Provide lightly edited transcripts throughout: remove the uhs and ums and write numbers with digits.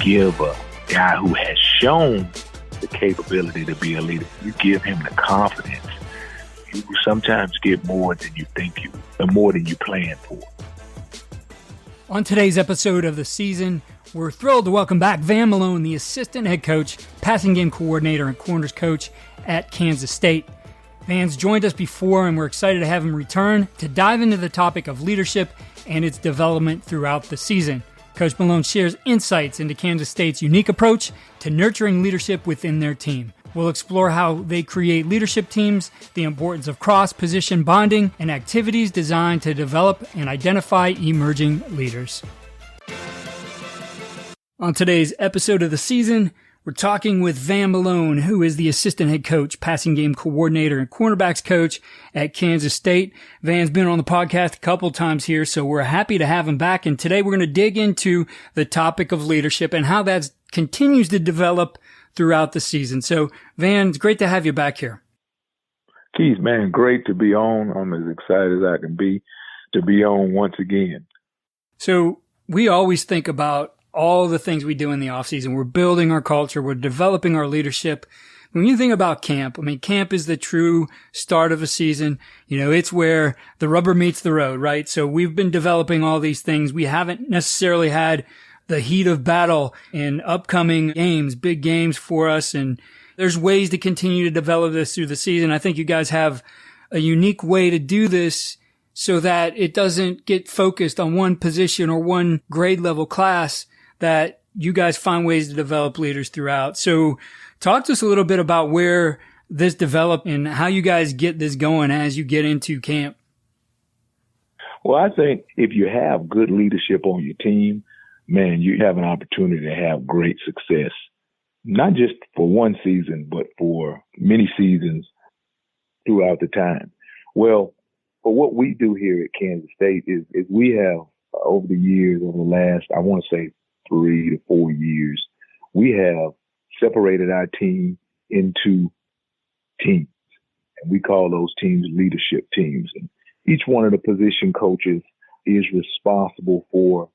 give a guy who has shown the capability to be a leader, you give him the confidence, you sometimes get more than you think you, and more than you plan for. On today's episode of the season, we're thrilled to welcome back Van Malone, the assistant head coach, passing game coordinator, and corners coach at Kansas State. Van's joined us before, and we're excited to have him return to dive into the topic of leadership and its development throughout the season. Coach Malone shares insights into Kansas State's unique approach to nurturing leadership within their team. We'll explore how they create leadership teams, the importance of cross-position bonding, and activities designed to develop and identify emerging leaders. On today's episode of the season, we're talking with Van Malone, who is the assistant head coach, passing game coordinator, and cornerbacks coach at Kansas State. Van's been on the podcast a couple times here, so we're happy to have him back. And today we're going to dig into the topic of leadership and how that continues to develop throughout the season. So, Van, it's great to have you back here. Keith, man, great to be on. I'm as excited as I can be to be on once again. So, we always think about all the things we do in the offseason. We're building our culture. We're developing our leadership. When you think about camp, I mean, camp is the true start of a season. You know, it's where the rubber meets the road, right? So we've been developing all these things. We haven't necessarily had the heat of battle in upcoming games, big games for us. And there's ways to continue to develop this through the season. I think you guys have a unique way to do this so that it doesn't get focused on one position or one grade level class, that you guys find ways to develop leaders throughout. So talk to us a little bit about where this developed and how you guys get this going as you get into camp. Well, I think if you have good leadership on your team, man, you have an opportunity to have great success, not just for one season, but for many seasons throughout the time. Well, for what we do here at Kansas State is we have over the years, over the last, I want to say 3 to 4 years, we have separated our team into teams, and we call those teams leadership teams. And each one of the position coaches is responsible for,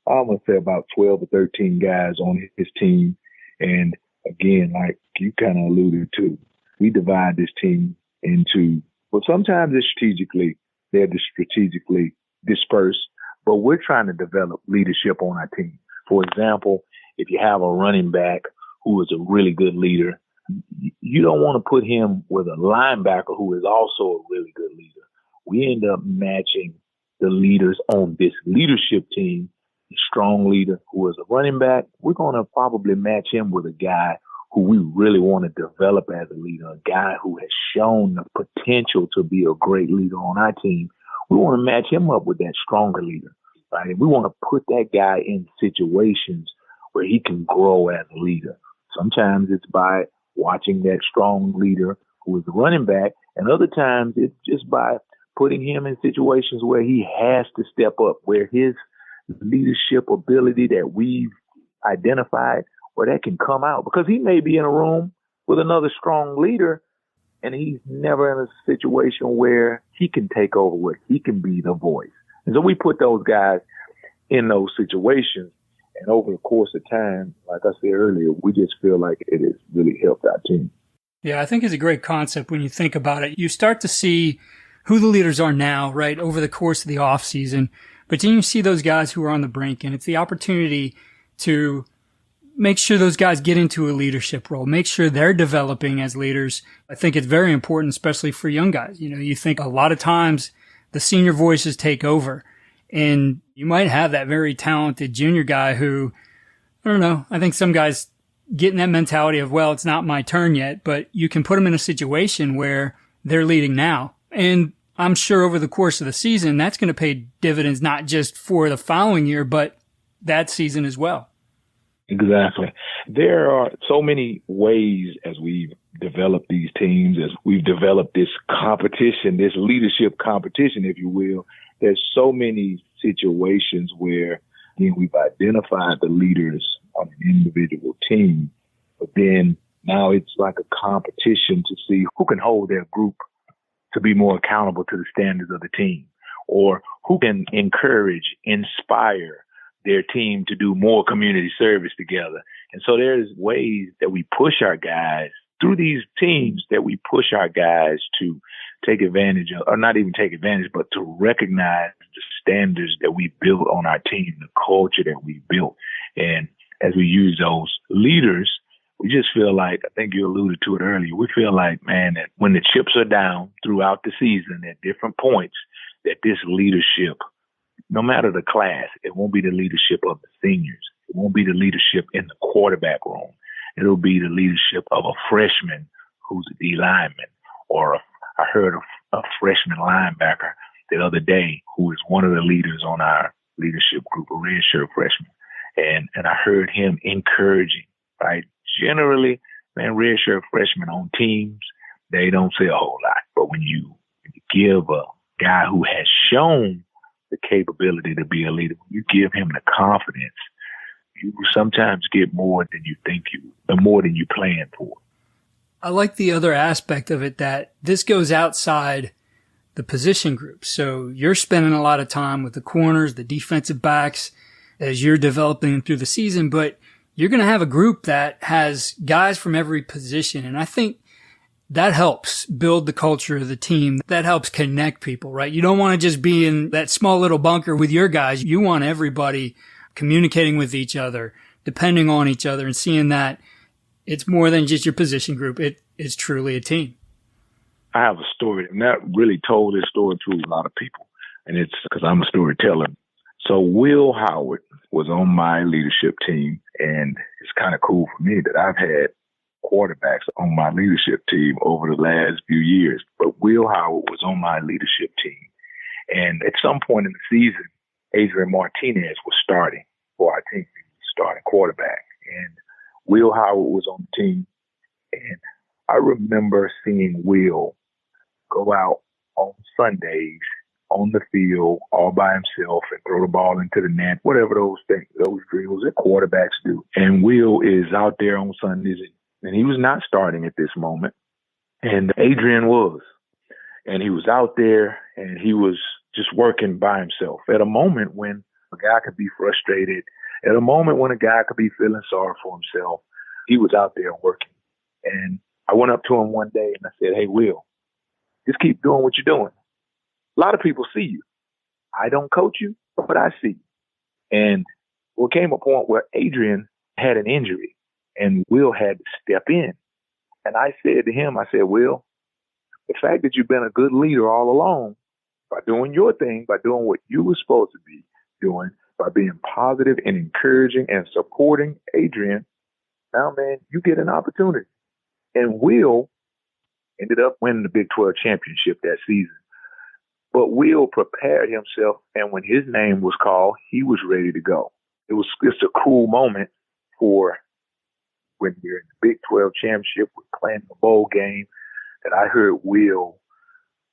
I'm going to say, about 12 or 13 guys on his team. And again, like you kind of alluded to, we divide this team into, well, sometimes it's strategically, they're strategically dispersed, but we're trying to develop leadership on our team. For example, if you have a running back who is a really good leader, you don't want to put him with a linebacker who is also a really good leader. We end up matching the leaders on this leadership team. A strong leader who is a running back, we're going to probably match him with a guy who we really want to develop as a leader, a guy who has shown the potential to be a great leader on our team. We want to match him up with that stronger leader. Right? We want to put that guy in situations where he can grow as a leader. Sometimes it's by watching that strong leader who is the running back, and other times it's just by putting him in situations where he has to step up, where his leadership ability that we've identified, where that can come out. Because he may be in a room with another strong leader, and he's never in a situation where he can take over, where he can be the voice. And so we put those guys in those situations. And over the course of time, like I said earlier, we just feel like it has really helped our team. Yeah, I think it's a great concept when you think about it. You start to see who the leaders are now, right, over the course of the off season. But then you see those guys who are on the brink, and it's the opportunity to make sure those guys get into a leadership role, make sure they're developing as leaders. I think it's very important, especially for young guys. You know, you think a lot of times the senior voices take over, and you might have that very talented junior guy who, I don't know, I think some guys get in that mentality of, well, it's not my turn yet, but you can put them in a situation where they're leading now. And I'm sure over the course of the season, that's going to pay dividends, not just for the following year, but that season as well. Exactly. There are so many ways as we've developed these teams, as we've developed this competition, this leadership competition, if you will. There's so many situations where we've identified the leaders on an individual team, but then now it's like a competition to see who can hold their group to be more accountable to the standards of the team, or who can encourage, inspire their team to do more community service together. And so there's ways that we push our guys through these teams, that we push our guys to take advantage of, or not even take advantage, but to recognize the standards that we built on our team, the culture that we built. And as we use those leaders, we just feel like, I think you alluded to it earlier, we feel like, man, that when the chips are down throughout the season at different points, that this leadership, no matter the class, it won't be the leadership of the seniors. It won't be the leadership in the quarterback room. It'll be the leadership of a freshman who's a D lineman, or I heard a freshman linebacker the other day who is one of the leaders on our leadership group, a redshirt freshman. And I heard him encouraging, right? Generally, man, redshirt freshmen on teams, they don't say a whole lot. But when you give a guy who has shown the capability to be a leader, when you give him the confidence, you sometimes get more than you think more than you plan for. I like the other aspect of it, that this goes outside the position group. So you're spending a lot of time with the corners, the defensive backs, as you're developing them through the season, but you're going to have a group that has guys from every position. And I think that helps build the culture of the team. That helps connect people, right? You don't want to just be in that small little bunker with your guys. You want everybody communicating with each other, depending on each other, and seeing that it's more than just your position group. It is truly a team. I have a story, and that really told this story to a lot of people, and it's because I'm a storyteller. So Will Howard was on my leadership team, and it's kind of cool for me that I've had quarterbacks on my leadership team over the last few years. But Will Howard was on my leadership team, and at some point in the season, Adrian Martinez was starting for our team. He was starting quarterback, and Will Howard was on the team. And I remember seeing Will go out on Sundays on the field all by himself and throw the ball into the net, whatever those things, those drills that quarterbacks do. And Will is out there on Sundays, and he was not starting at this moment. And Adrian was. And he was out there, and he was just working by himself at a moment when a guy could be frustrated, at a moment when a guy could be feeling sorry for himself. He was out there working. And I went up to him one day and I said, "Hey, Will, just keep doing what you're doing. A lot of people see you. I don't coach you, but I see you." And there came a point where Adrian had an injury and Will had to step in. And I said to him, I said, "Will, the fact that you've been a good leader all along, by doing your thing, by doing what you were supposed to be doing, by being positive and encouraging and supporting Adrian, now, man, you get an opportunity." And Will ended up winning the Big 12 championship that season. But Will prepared himself, and when his name was called, he was ready to go. It was just a cool moment for when you're in the Big 12 championship, we're playing the bowl game, that I heard Will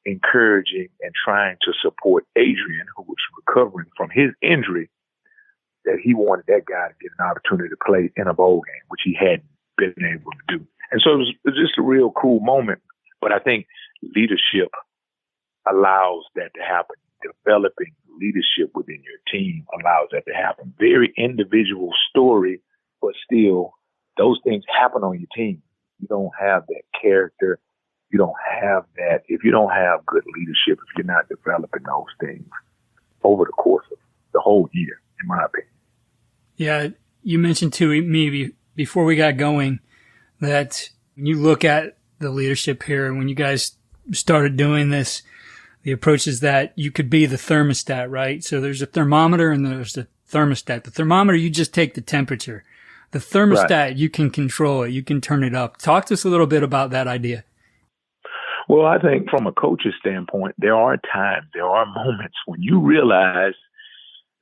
encouraging and trying to support Adrian, who was recovering from his injury, that he wanted that guy to get an opportunity to play in a bowl game, which he hadn't been able to do. And so it was just a real cool moment. But I think leadership allows that to happen. Developing leadership within your team allows that to happen. Very individual story, but still those things happen on your team. You don't have that character. You don't have that. If you don't have good leadership, if you're not developing those things over the course of the whole year, in my opinion. Yeah, you mentioned to me before we got going that when you look at the leadership here, and when you guys started doing this, the approach is that you could be the thermostat, right? So there's a thermometer and there's the thermostat. The thermometer, you just take the temperature. The thermostat, right, you can control it. You can turn it up. Talk to us a little bit about that idea. Well, I think from a coach's standpoint, there are times, there are moments when you realize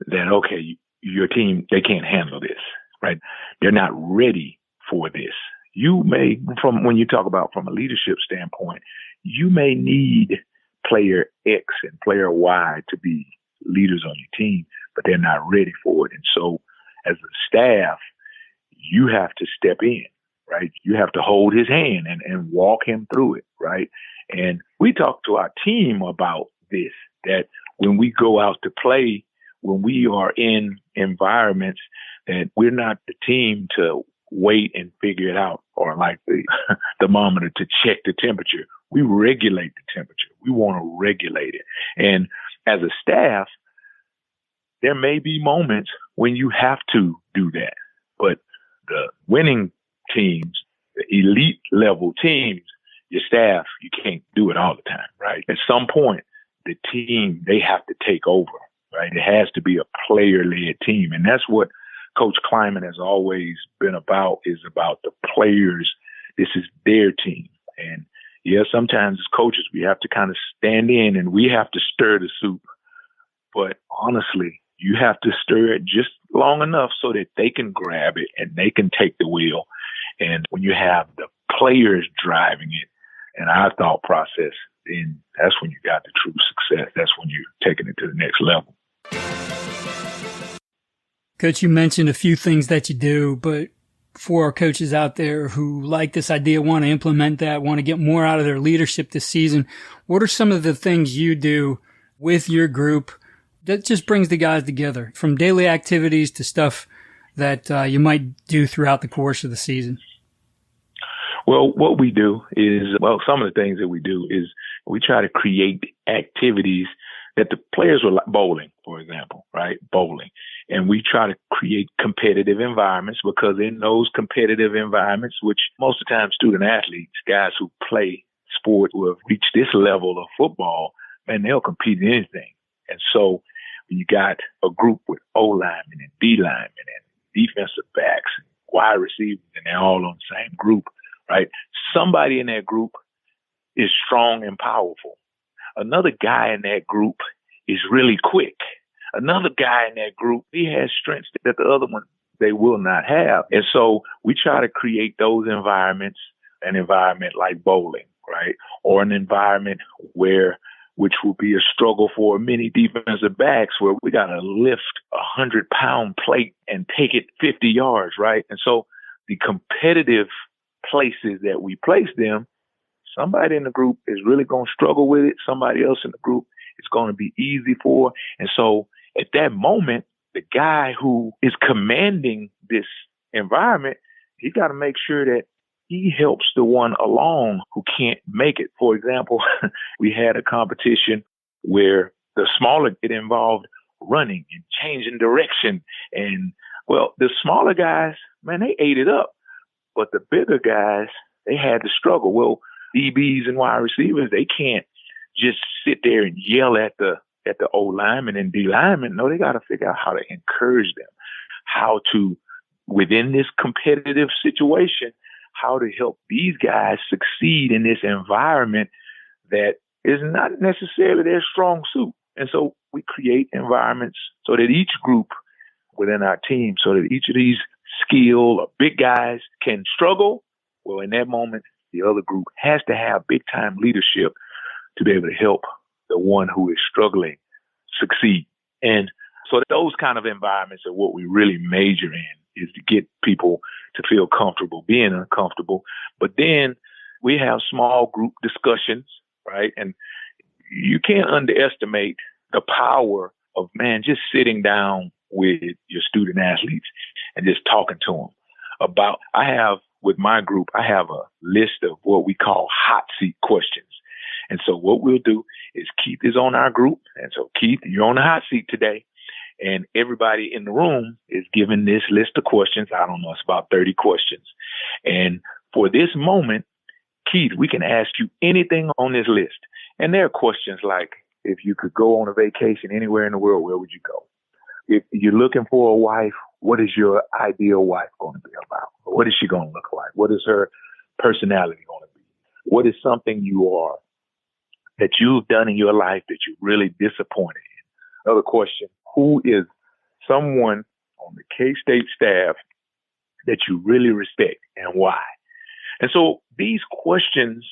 that, okay, your team, they can't handle this, right? They're not ready for this. You may, from when you talk about from a leadership standpoint, you may need player X and player Y to be leaders on your team, but they're not ready for it. And so as a staff, you have to step in, right? You have to hold his hand and walk him through it, right? And we talk to our team about this, that when we go out to play, when we are in environments that we're not the team to wait and figure it out, or like the thermometer to check the temperature. We regulate the temperature. We want to regulate it. And as a staff, there may be moments when you have to do that. But the winning teams, the elite level teams, your staff, you can't do it all the time, right? At some point, the team, they have to take over, right? It has to be a player-led team. And that's what Coach Kleiman has always been about, is about the players. This is their team. And yeah, sometimes as coaches, we have to kind of stand in and we have to stir the soup. But honestly, you have to stir it just long enough so that they can grab it and they can take the wheel. And when you have the players driving it and our thought process, then that's when you got the true success. That's when you're taking it to the next level. Coach, you mentioned a few things that you do, but for our coaches out there who like this idea, want to implement that, want to get more out of their leadership this season, what are some of the things you do with your group that just brings the guys together, from daily activities to stuff that you might do throughout the course of the season? Well, what we do is, some of the things that we do is we try to create activities that the players will like. Bowling, for example, right? Bowling. And we try to create competitive environments, because in those competitive environments, which most of the time student athletes, guys who play sport, who have reached this level of football, man, they'll compete in anything. And so when you got a group with O linemen and D linemen and defensive backs, and wide receivers, and they're all on the same group, right? Somebody in that group is strong and powerful. Another guy in that group is really quick. Another guy in that group, he has strengths that the other one, they will not have. And so we try to create those environments, an environment like bowling, right? Or an environment which will be a struggle for many defensive backs, where we got to lift 100-pound plate and take it 50 yards, right? And so the competitive places that we place them, somebody in the group is really going to struggle with it. Somebody else in the group is going to be easy for. And so at that moment, the guy who is commanding this environment, he got to make sure that he helps the one along who can't make it. For example, we had a competition where the smaller, it involved running and changing direction. And well, the smaller guys, man, they ate it up. But the bigger guys, they had to struggle. Well, DBs and wide receivers, they can't just sit there and yell at the O lineman and D lineman. No, they got to figure out how to encourage them, how to, within this competitive situation, how to help these guys succeed in this environment that is not necessarily their strong suit. And so we create environments so that each group within our team, so that each of these skilled or big guys can struggle. Well, in that moment, the other group has to have big time leadership to be able to help the one who is struggling succeed. And so those kind of environments are what we really major in, is to get people to feel comfortable being uncomfortable. But then we have small group discussions, right? And you can't underestimate the power of, man, just sitting down with your student athletes and just talking to them about, with my group, I have a list of what we call hot seat questions. And so what we'll do is Keith is on our group. And so Keith, you're on the hot seat today. And everybody in the room is given this list of questions. I don't know, it's about 30 questions. And for this moment, Keith, we can ask you anything on this list. And there are questions like, if you could go on a vacation anywhere in the world, where would you go? If you're looking for a wife, what is your ideal wife going to be about? What is she going to look like? What is her personality going to be? What is something you are that you've done in your life that you're really disappointed in? Another question, who is someone on the K-State staff that you really respect and why? And so these questions,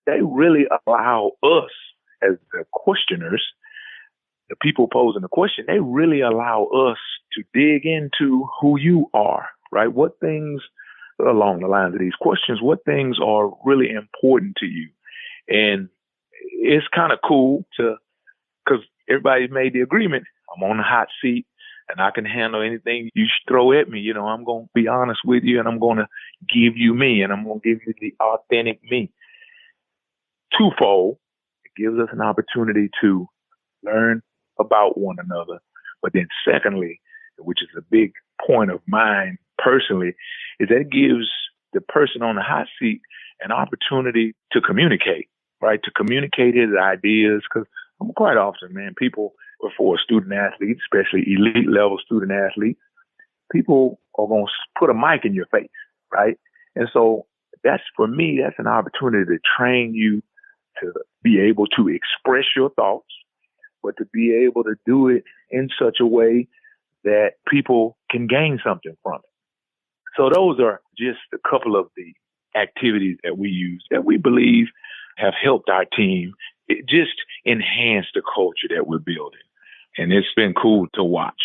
they really allow us as the questioners, the people posing the question, they really allow us to dig into who you are, right? What things along the lines of these questions, what things are really important to you? And it's kind of cool because everybody made the agreement, I'm on the hot seat and I can handle anything you throw at me. You know, I'm going to be honest with you and I'm going to give you me and I'm going to give you the authentic me. Twofold, it gives us an opportunity to learn about one another. But then secondly, which is a big point of mine personally, is that it gives the person on the hot seat an opportunity to communicate, right? To communicate his ideas. Because quite often, man, people, for a student athlete, especially elite level student athlete, people are going to put a mic in your face, right? And so that's, for me, that's an opportunity to train you to be able to express your thoughts, but to be able to do it in such a way that people can gain something from it. So those are just a couple of the activities that we use that we believe have helped our team. It just enhanced the culture that we're building. And it's been cool to watch.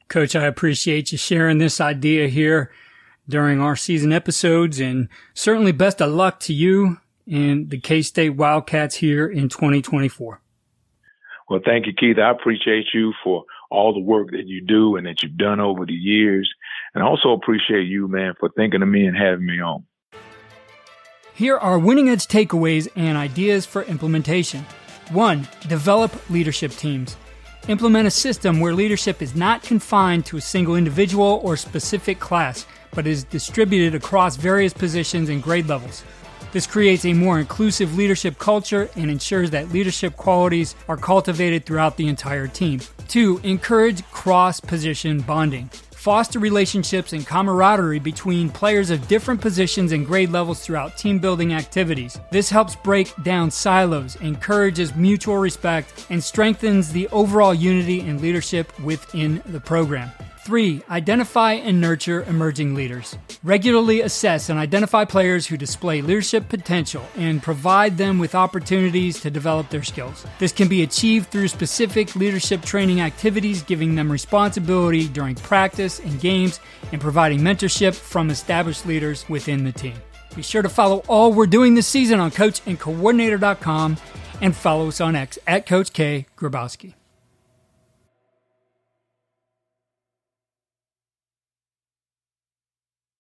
Coach, I appreciate you sharing this idea here during our season episodes, and certainly best of luck to you and the K-State Wildcats here in 2024. Well, thank you, Keith. I appreciate you for all the work that you do and that you've done over the years. And I also appreciate you, man, for thinking of me and having me on. Here are winning edge takeaways and ideas for implementation. 1. Develop leadership teams. Implement a system where leadership is not confined to a single individual or specific class, but is distributed across various positions and grade levels. This creates a more inclusive leadership culture and ensures that leadership qualities are cultivated throughout the entire team. 2. Encourage cross-position bonding. Foster relationships and camaraderie between players of different positions and grade levels throughout team-building activities. This helps break down silos, encourages mutual respect, and strengthens the overall unity and leadership within the program. 3. Identify and nurture emerging leaders. Regularly assess and identify players who display leadership potential and provide them with opportunities to develop their skills. This can be achieved through specific leadership training activities, giving them responsibility during practice and games, and providing mentorship from established leaders within the team. Be sure to follow all we're doing this season on coachandcoordinator.com and follow us on X at Coach K. Grabowski.